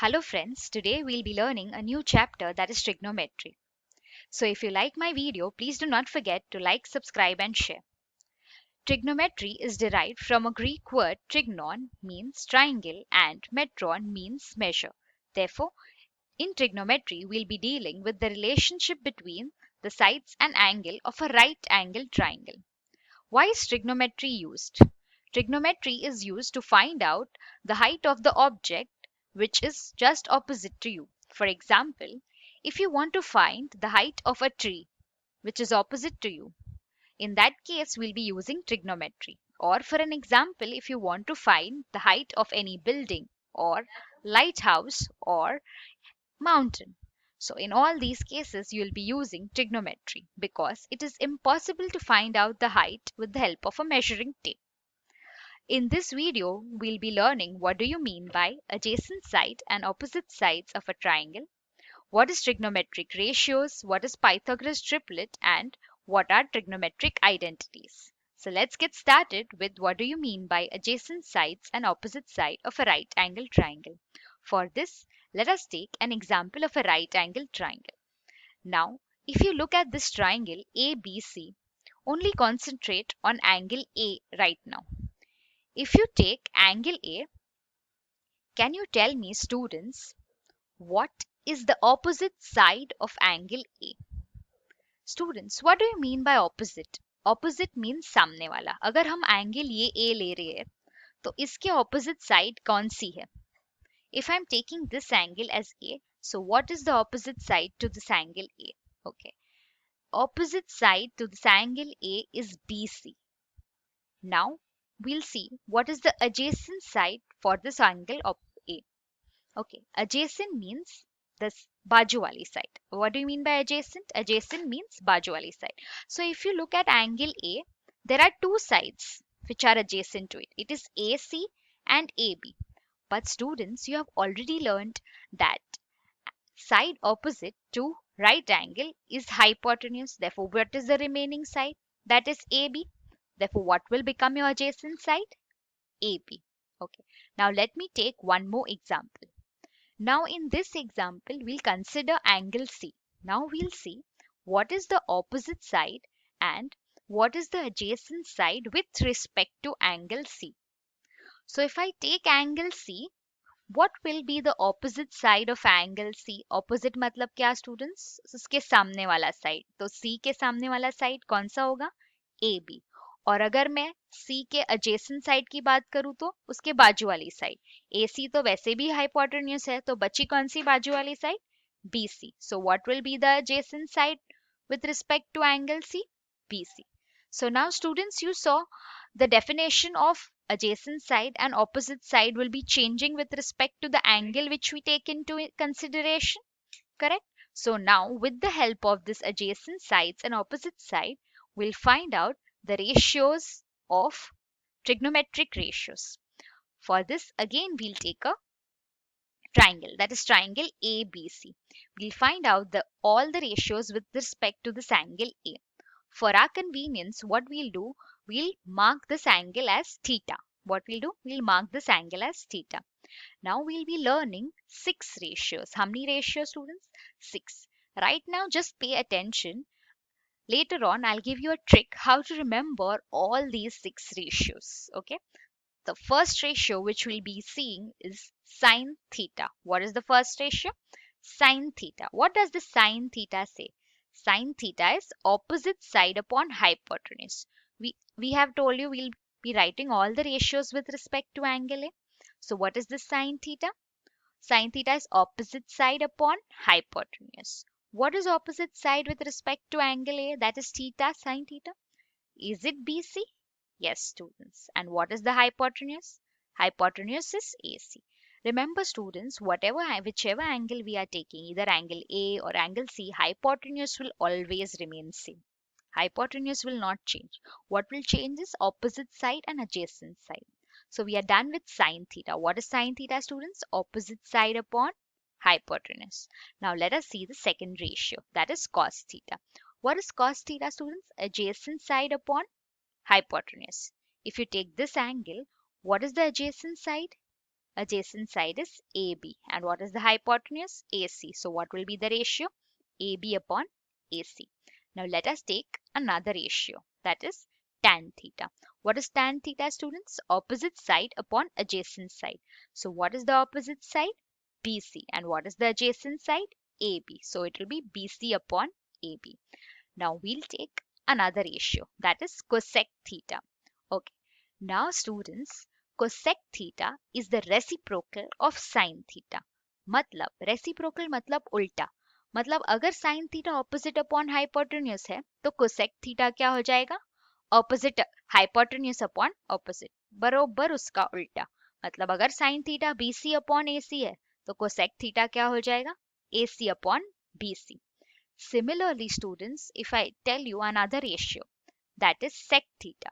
Hello friends, today we'll be learning a new chapter that is trigonometry. So if you like my video, please do not forget to like, subscribe and share. Trigonometry is derived from a Greek word trignon means triangle and metron means measure. Therefore, in trigonometry we'll be dealing with the relationship between the sides and angle of a right angle triangle. Why is trigonometry used? Trigonometry is used to find out the height of the object which is just opposite to you. For example, if you want to find the height of a tree which is opposite to you, in that case we'll be using trigonometry. Or for an example, if you want to find the height of any building or lighthouse or mountain. So in all these cases, you'll be using trigonometry because it is impossible to find out the height with the help of a measuring tape. In this video, we'll be learning what do you mean by adjacent side and opposite sides of a triangle, what is trigonometric ratios, what is Pythagoras triplet, and what are trigonometric identities. So let's get started with what do you mean by adjacent sides and opposite side of a right angle triangle. For this, let us take an example of a right angle triangle. Now, if you look at this triangle ABC, only concentrate on angle A right now. If you take angle A, can you tell me, students, what is the opposite side of angle A? Students, what do you mean by opposite? Opposite means सामने वाला. अगर हम angle ये A ले रहे हैं, तो इसके opposite side कौन सी है? If I'm taking this angle as A, so what is the opposite side to this angle A? Okay. Opposite side to this angle A is BC. Now, we'll see what is the adjacent side for this angle of A. Okay, adjacent means this baju wali side. What do you mean by adjacent? Adjacent means baju wali side. So if you look at angle A, there are two sides which are adjacent to it. It is AC and AB. But students, you have already learned that side opposite to right angle is hypotenuse. Therefore, what is the remaining side? That is AB. Therefore, what will become your adjacent side? AB. Okay. Now let me take one more example. Now in this example, we'll consider angle C. Now we'll see what is the opposite side and what is the adjacent side with respect to angle C. So if I take angle C, what will be the opposite side of angle C? Opposite मतलब क्या students? उसके सामने वाला side. तो C के सामने वाला side कौन सा होगा? AB. और अगर मैं C के adjacent side की बात करूँ तो उसके बाजू वाली side. AC तो वैसे भी hypotenuse है, तो बची कौन सी बाजू वाली side? BC. So what will be the adjacent side with respect to angle C? BC. So now students, you saw the definition of adjacent side and opposite side will be changing with respect to the angle which we take into consideration, correct? So now with the help of this adjacent sides and opposite side, we'll find out the ratios of trigonometric ratios. For this, again we'll take a triangle, that is triangle ABC. We'll find out all the ratios with respect to this angle A. For our convenience, what we'll do, we'll mark this angle as theta. What we'll do, we'll mark this angle as theta. Now we'll be learning 6 ratios. How many ratios, students? 6. Right now, just pay attention. Later on, I'll give you a trick how to remember all these 6 ratios. Okay. The first ratio which we'll be seeing is sine theta. What is the first ratio? Sine theta. What does the sine theta say? Sine theta is opposite side upon hypotenuse. We have told you we'll be writing all the ratios with respect to angle A. So what is the sine theta? Sine theta is opposite side upon hypotenuse. What is opposite side with respect to angle A? That is theta, sine theta. Is it BC? Yes, students. And what is the hypotenuse? Hypotenuse is AC. Remember, students, whichever angle we are taking, either angle A or angle C, hypotenuse will always remain same. Hypotenuse will not change. What will change is opposite side and adjacent side. So we are done with sine theta. What is sine theta, students? Opposite side upon hypotenuse. Now let us see the second ratio, that is cos theta. What is cos theta, students? Adjacent side upon hypotenuse. If you take this angle, what is the adjacent side? Adjacent side is AB. And what is the hypotenuse? AC. So what will be the ratio? AB upon AC. Now let us take another ratio, that is tan theta. What is tan theta, students? Opposite side upon adjacent side. So what is the opposite side? BC. And what is the adjacent side? AB. So it will be BC upon AB. Now we'll take another ratio, that is cosec theta. Okay. Now students, cosec theta is the reciprocal of sin theta. मतलब reciprocal मतलब उल्टा, मतलब अगर sin theta opposite upon hypotenuse है तो cosec theta क्या हो जाएगा? ऑपोजिट हाइपोटेन्यूज अपॉन ऑपोजिट, बरोबर उसका उल्टा। मतलब अगर sin theta BC upon AC है तो कोसेक थीटा क्या हो जाएगा? AC upon BC. Similarly, students, if I tell you another ratio, that is sec theta.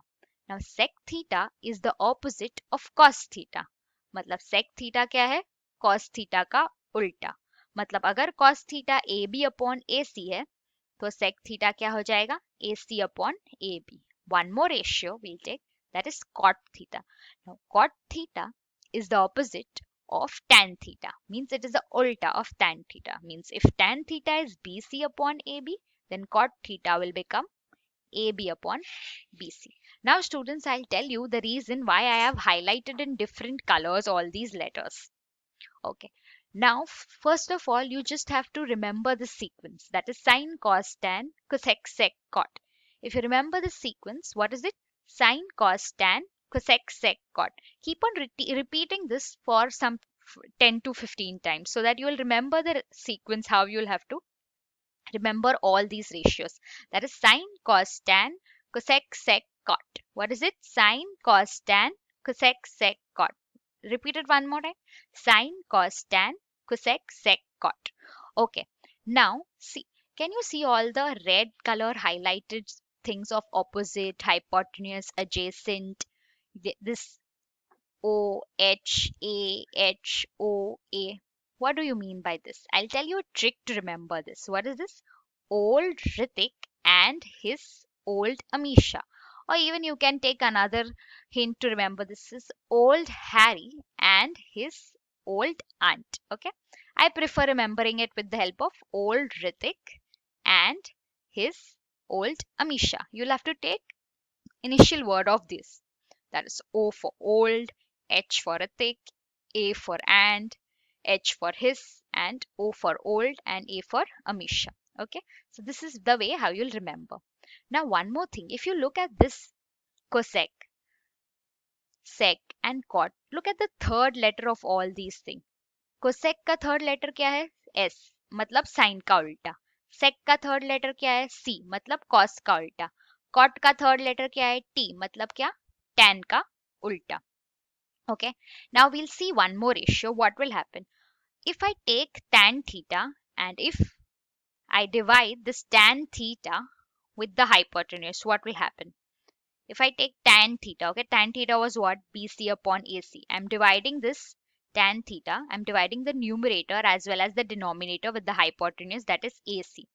Now, sec theta is the opposite of cos theta. मतलब sec theta क्या है? Cos theta का उल्टा। मतलब अगर cos theta AB upon AC है तो sec theta क्या हो जाएगा? AC upon AB. One more ratio we'll take, that is cot theta. Now, cot theta is the opposite of tan theta, means it is the ulta of tan theta. Means if tan theta is BC upon AB, then cot theta will become AB upon BC. Now students, I'll tell you the reason why I have highlighted in different colors all these letters. Okay. Now, first of all, you just have to remember the sequence, that is sine, cos, tan, cosec, sec, cot. If you remember the sequence, what is it? Sine, cos, tan, cosec, sec, cot. Keep on repeating this for some 10 to 15 times so that you will remember the sequence, how you will have to remember all these ratios. That is sine, cos, tan, cosec, sec, cot. What is it? Sine, cos, tan, cosec, sec, cot. Repeat it one more time. Sine, cos, tan, cosec, sec, cot. Okay. Now, see. Can you see all the red color highlighted things of opposite, hypotenuse, adjacent? This O, H, A, H, O, A. What do you mean by this? I'll tell you a trick to remember this. What is this? Old Ritik and his old Amisha. Or even you can take another hint to remember this is old Harry and his old aunt. Okay. I prefer remembering it with the help of old Ritik and his old Amisha. You'll have to take initial word of this. That is O for old, H for Ritik, A for and, H for his, and O for old, and A for Amisha. Okay, so this is the way how you'll remember. Now, one more thing, if you look at this cosec, sec, and cot, look at the third letter of all these things. Cosec का third letter क्या है? S, मतलब sin का उल्टा. Sec का third letter क्या है? C, मतलब cos का उल्टा. Cot का third letter क्या है? T, मतलब क्या? Tan का उल्टा. Okay, now we'll see one more ratio. What will happen? If I take tan theta and if I divide this tan theta with the hypotenuse, what will happen? If I take tan theta, okay, tan theta was what? BC upon AC. I'm dividing this tan theta, I'm dividing the numerator as well as the denominator with the hypotenuse, that is AC.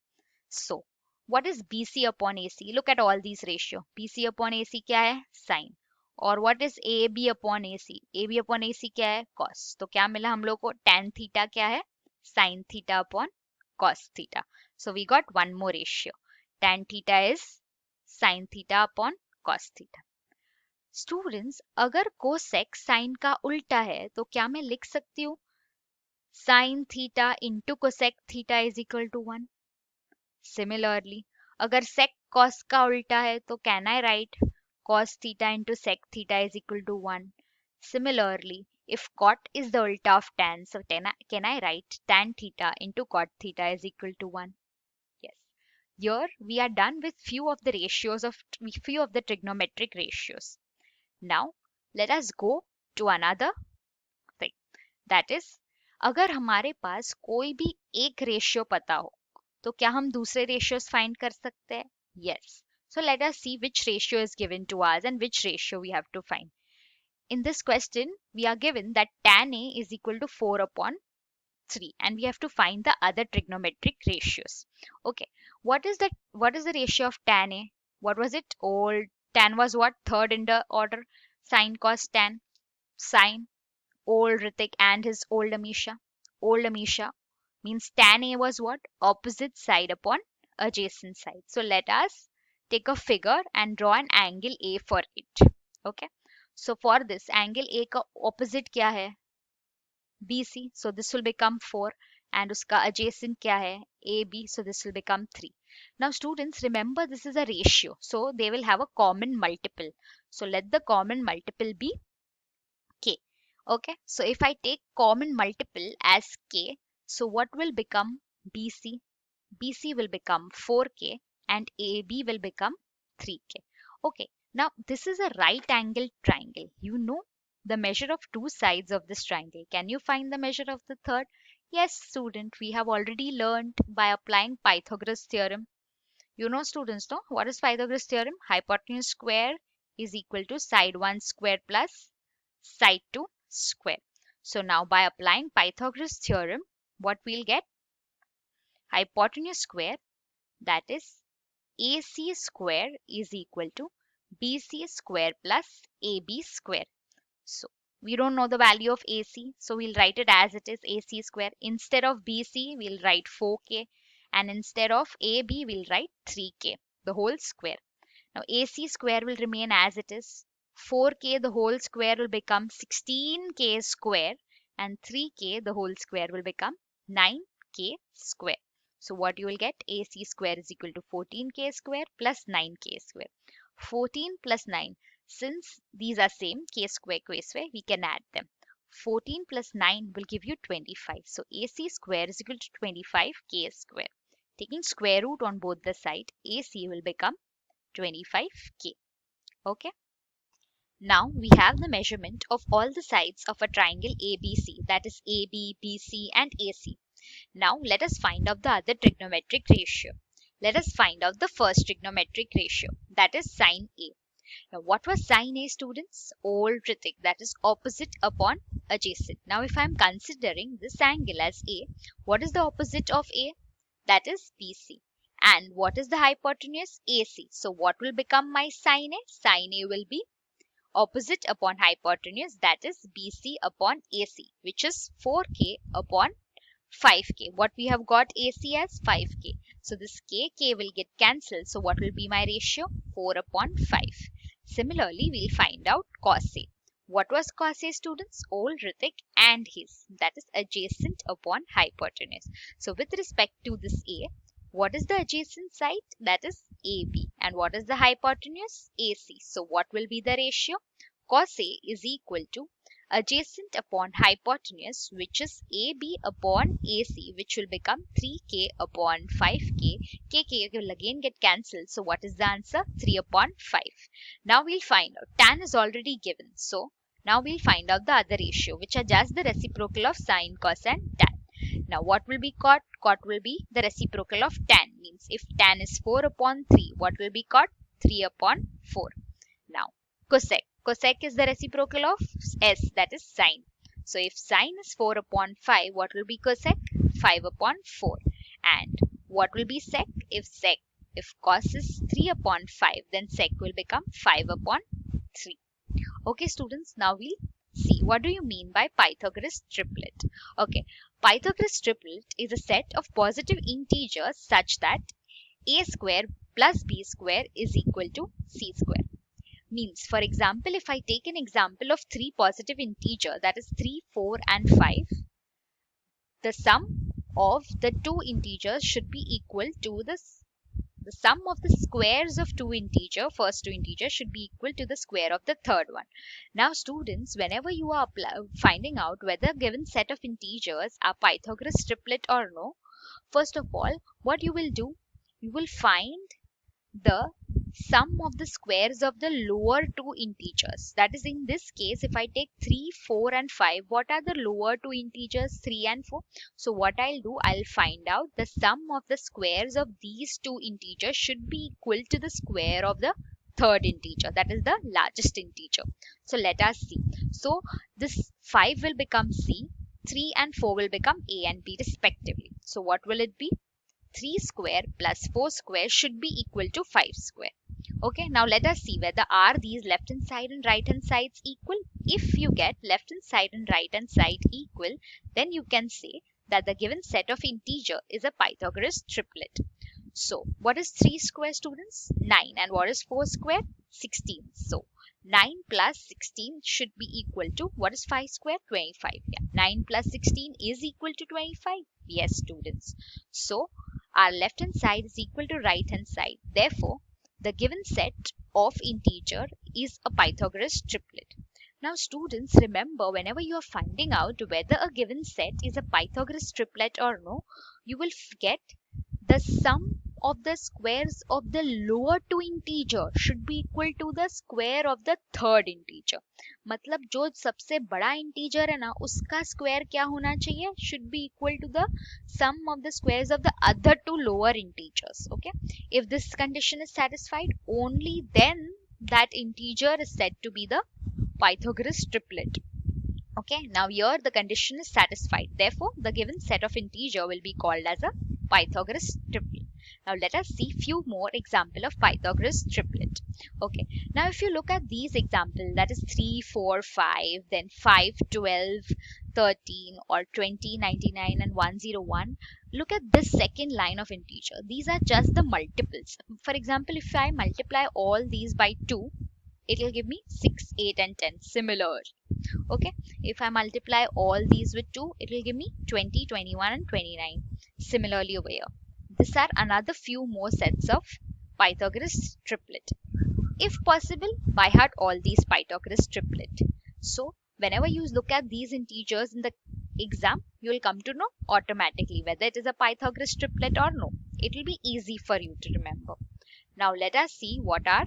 So, what is BC upon AC? Look at all these ratio. BC upon AC क्या है? Sin. और what is AB upon AC? AB upon AC क्या है? Cos. तो क्या मिला हम लोग को? Tan theta क्या है? Sin theta upon cos theta. So we got one more ratio. Tan theta is sin theta upon cos theta. Students, अगर cosec sin का उल्टा है तो क्या मैं लिख सकती हूँ sin theta into cosec theta is equal to 1? Similarly, अगर sec cos का उल्टा है तो can I write cos theta into sec theta is equal to 1? Similarly, if cot is the ulta of tan, so can I write tan theta into cot theta is equal to 1? Yes. Here we are done with few of the trigonometric ratios. Now let us go to another thing. That is, अगर हमारे पास कोई भी एक ratio पता हो तो क्या हम दूसरे ratios find कर सकते हैं? Yes. So let us see which ratio is given to us and which ratio we have to find. In this question, we are given that tan A is equal to 4 upon 3 and we have to find the other trigonometric ratios. Okay, what is the ratio of tan A? What was it? Old tan was what? Third in the order. Sin, cos, tan. Sin. Old Ritik and his old Amisha. Old Amisha means tan A was what? Opposite side upon adjacent side. So let us take a figure and draw an angle A for it. Okay. So for this angle A का opposite क्या है? BC. So this will become 4 and uska adjacent kya hai? AB. So this will become 3. Now students, remember this is a ratio. So they will have a common multiple. So let the common multiple be K. Okay. So if I take common multiple as K, so what will become BC? BC will become 4K and AB will become 3K. Okay. Now this is a right angled triangle. You know the measure of two sides of this triangle. Can you find the measure of the third? Yes, student, we have already learned by applying Pythagoras theorem. You know, students, no? What is Pythagoras theorem? Hypotenuse square is equal to side 1 square plus side 2 square. So now by applying Pythagoras theorem, what we'll get? Hypotenuse square, that is AC square, is equal to BC square plus AB square. So we don't know the value of AC, so we'll write it as it is, AC square. Instead of BC, we'll write 4K, and instead of AB, we'll write 3K, the whole square. Now AC square will remain as it is. 4K the whole square will become 16K square, and 3K the whole square will become 9K square. So what you will get? AC square is equal to 14K square plus 9K square. 14 plus 9. Since these are same, K square, we can add them. 14 plus 9 will give you 25. So AC square is equal to 25K square. Taking square root on both the side, AC will become 25K. Okay. Now we have the measurement of all the sides of a triangle ABC, that is AB, BC and AC. Now let us find out the other trigonometric ratio. Let us find out the first trigonometric ratio, that is sine A. Now what was sine A, students? Old Ritik, that is opposite upon adjacent. Now if I am considering this angle as A, what is the opposite of A? That is BC. And what is the hypotenuse? AC. So what will become my sine A? Sine A will be opposite upon hypotenuse, that is BC upon AC, which is 4K upon 5K. What we have got AC as 5K. So this K will get cancelled. So what will be my ratio? 4 upon 5. Similarly, we'll find out cos A. What was cos A, students? Old Ritik and his, that is adjacent upon hypotenuse. So with respect to this A, what is the adjacent side? That is AB. And what is the hypotenuse? AC. So what will be the ratio? Cos A is equal to adjacent upon hypotenuse, which is AB upon AC, which will become 3K upon 5K. K will again get cancelled. So what is the answer? 3 upon 5. Now we'll find out. Tan is already given. So now we'll find out the other ratio, which are just the reciprocal of sine, cos and tan. Now what will be cot? Cot will be the reciprocal of tan. Means if tan is 4 upon 3, what will be cot? 3 upon 4. Now cosec. Cosec is the reciprocal of s, that is sine. So if sine is 4 upon 5, what will be cosec? 5 upon 4. And what will be sec? If cos is 3 upon 5, then sec will become 5 upon 3. Okay students, now we'll see what do you mean by Pythagoras triplet. Okay, Pythagoras triplet is a set of positive integers such that a square plus b square is equal to c square. Means, for example, if I take an example of three positive integers, that is 3, 4 and 5, the sum of the two integers should be equal to the sum of the squares of first two integers should be equal to the square of the third one. Now students, whenever you are finding out whether a given set of integers are Pythagoras triplet or no, first of all, what you will do, you will find the sum of the squares of the lower two integers. That is, in this case, if I take 3, 4 and 5, what are the lower two integers? 3 and 4. So what I'll do, I'll find out the sum of the squares of these two integers should be equal to the square of the third integer, that is the largest integer. So let us see. So this 5 will become C, 3 and 4 will become A and B respectively. So what will it be? 3 square plus 4 square should be equal to 5 square. Okay, now let us see whether are these left hand side and right hand sides equal. If you get left hand side and right hand side equal, then you can say that the given set of integer is a Pythagoras triplet. So what is 3 square, students? 9. And what is 4 square? 16. So 9 plus 16 should be equal to, what is 5 square? 25. Yeah. 9 plus 16 is equal to 25. Yes, students. So our left hand side is equal to right hand side. Therefore, the given set of integer is a Pythagoras triplet. Now students, remember, whenever you are finding out whether a given set is a Pythagoras triplet or no, you will get the sum of the squares of the lower two integer should be equal to the square of the third integer. मतलब जो सबसे बड़ा integer है ना, उसका square क्या होना चाहिए? Should be equal to the sum of the squares of the other two lower integers. Okay, if this condition is satisfied, only then that integer is said to be the Pythagoras triplet. Okay, now here the condition is satisfied. Therefore, the given set of integer will be called as a Pythagoras triplet. Now let us see few more example of Pythagoras triplet. Okay, now if you look at these examples, that is 3, 4, 5, then 5, 12, 13, or 20, 99, and 101. Look at this second line of integer. These are just the multiples. For example, if I multiply all these by 2, it will give me 6, 8, and 10. Similar. Okay, if I multiply all these with 2, it will give me 20, 21, and 29. Similarly over here. These are another few more sets of Pythagoras triplet. If possible, by heart all these Pythagoras triplet. So whenever you look at these integers in the exam, you will come to know automatically whether it is a Pythagoras triplet or no. It will be easy for you to remember. Now let us see what are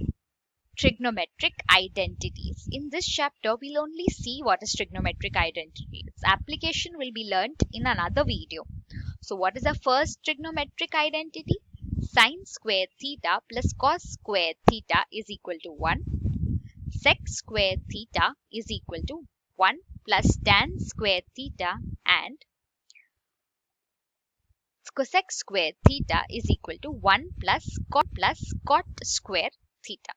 trigonometric identities. In this chapter, we'll only see what is trigonometric identity. Its application will be learnt in another video. So what is the first trigonometric identity? Sine square theta plus cos square theta is equal to 1. Sec square theta is equal to 1 plus tan square theta, and cosec square theta is equal to 1 plus cot square theta.